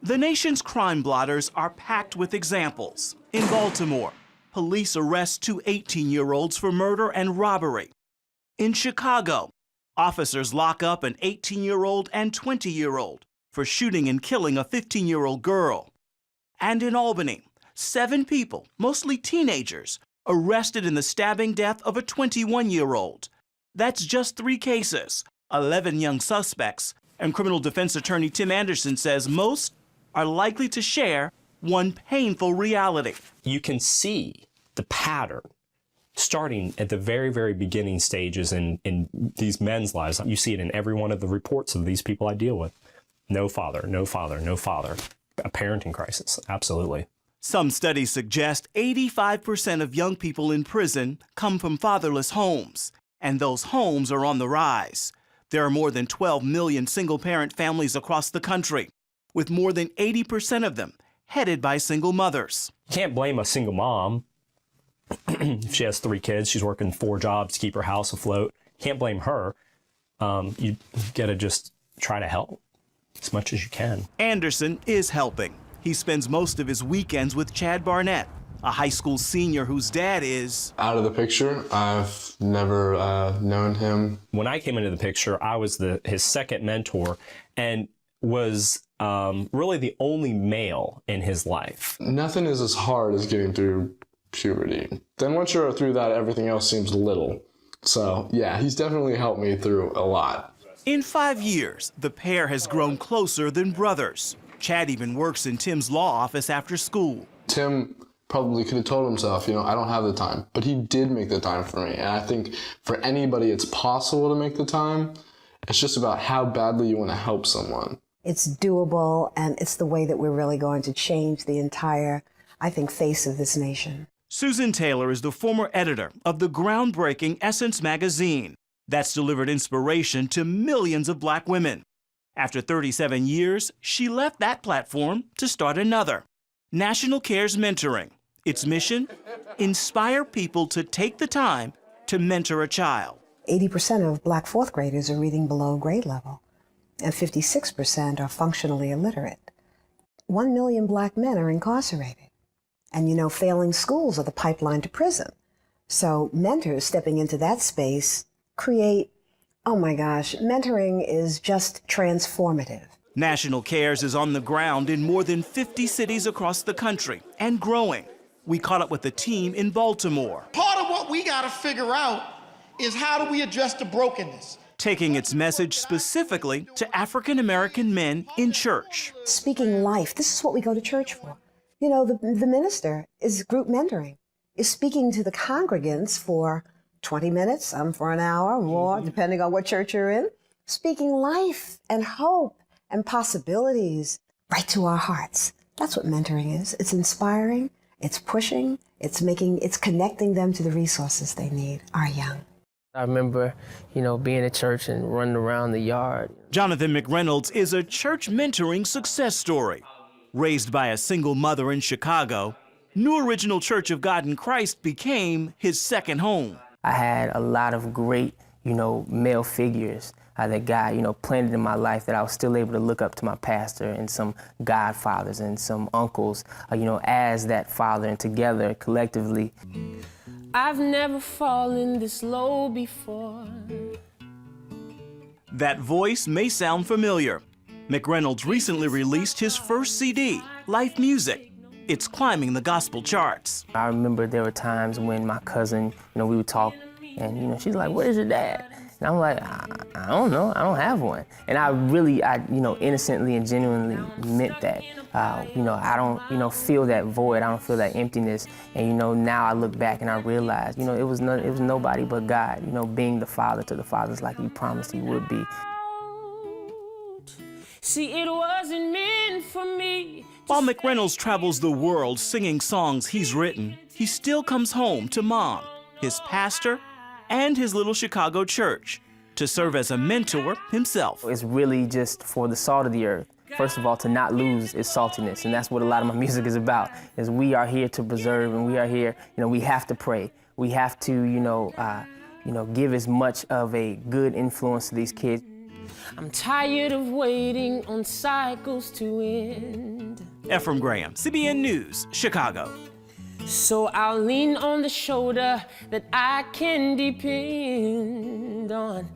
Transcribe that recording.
The nation's crime blotters are packed with examples. In Baltimore, police arrest two 18-year-olds for murder and robbery. In Chicago, officers lock up an 18-year-old and 20-year-old for shooting and killing a 15-year-old girl. And in Albany, 7 people, mostly teenagers, arrested in the stabbing death of a 21-year-old. That's just 3 cases, 11 young suspects, and criminal defense attorney Tim Anderson says most are likely to share one painful reality. You can see the pattern starting at the very, very beginning stages in these men's lives. You see it in every one of the reports of these people I deal with. No father, no father, no father. A parenting crisis, absolutely. Some studies suggest 85% of young people in prison come from fatherless homes, and those homes are on the rise. There are more than 12 million single-parent families across the country, with more than 80% of them headed by single mothers. You can't blame a single mom. If she has 3 kids, she's working 4 jobs to keep her house afloat. Can't blame her. You gotta just try to help as much as you can. Anderson is helping. He spends most of his weekends with Chad Barnett, a high school senior whose dad is out of the picture. I've never known him. When I came into the picture, I was his second mentor and was really the only male in his life. Nothing is as hard as getting through puberty. Then once you're through that, everything else seems little. So yeah, he's definitely helped me through a lot. In 5 years, the pair has grown closer than brothers. Chad even works in Tim's law office after school. Tim probably could have told himself, you know, I don't have the time, but he did make the time for me. And I think for anybody, it's possible to make the time. It's just about how badly you want to help someone. It's doable, and it's the way that we're really going to change the entire, I think, face of this nation. Susan Taylor is the former editor of the groundbreaking Essence magazine that's delivered inspiration to millions of Black women. After 37 years, she left that platform to start another, National Cares Mentoring. Its mission? Inspire people to take the time to mentor a child. 80% of Black 4th graders are reading below grade level, and 56% are functionally illiterate. 1 million Black men are incarcerated. And you know, failing schools are the pipeline to prison. So mentors stepping into that space create, oh my gosh, mentoring is just transformative. National Cares is on the ground in more than 50 cities across the country and growing. We caught up with the team in Baltimore. Part of what we got to figure out is how do we address the brokenness? Taking its message specifically to African-American men in church. Speaking life, this is what we go to church for. You know, the minister is group mentoring, is speaking to the congregants for 20 minutes, some for an hour or more, depending on what church you're in, speaking life and hope and possibilities right to our hearts. That's what mentoring is. It's inspiring, it's pushing, it's connecting them to the resources they need, our young. I remember, you know, being at church and running around the yard. Jonathan McReynolds is a church mentoring success story. Raised by a single mother in Chicago, New Original Church of God in Christ became his second home. I had a lot of great, you know, male figures that God, you know, planted in my life that I was still able to look up to my pastor and some godfathers and some uncles, you know, as that father, and together, collectively. I've never fallen this low before. That voice may sound familiar. McReynolds recently released his first CD, Life Music. It's climbing the gospel charts. I remember there were times when my cousin, you know, we would talk, and, you know, she's like, "Where's your dad?" And I'm like, I don't know, I don't have one. And I you know, innocently and genuinely meant that. You know, I don't, you know, feel that void, I don't feel that emptiness. And, you know, now I look back and I realize, you know, it was nobody but God, you know, being the father to the fathers like he promised he would be. See, it wasn't meant for me. While McReynolds travels the world singing songs he's written, he still comes home to Mom, his pastor, and his little Chicago church to serve as a mentor himself. It's really just for the salt of the earth. First of all, to not lose its saltiness, and that's what a lot of my music is about, is we are here to preserve, and we are here, you know, we have to pray. We have to, give as much of a good influence to these kids. I'm tired of waiting on cycles to end. Ephraim Graham, CBN News, Chicago. So I'll lean on the shoulder that I can depend on.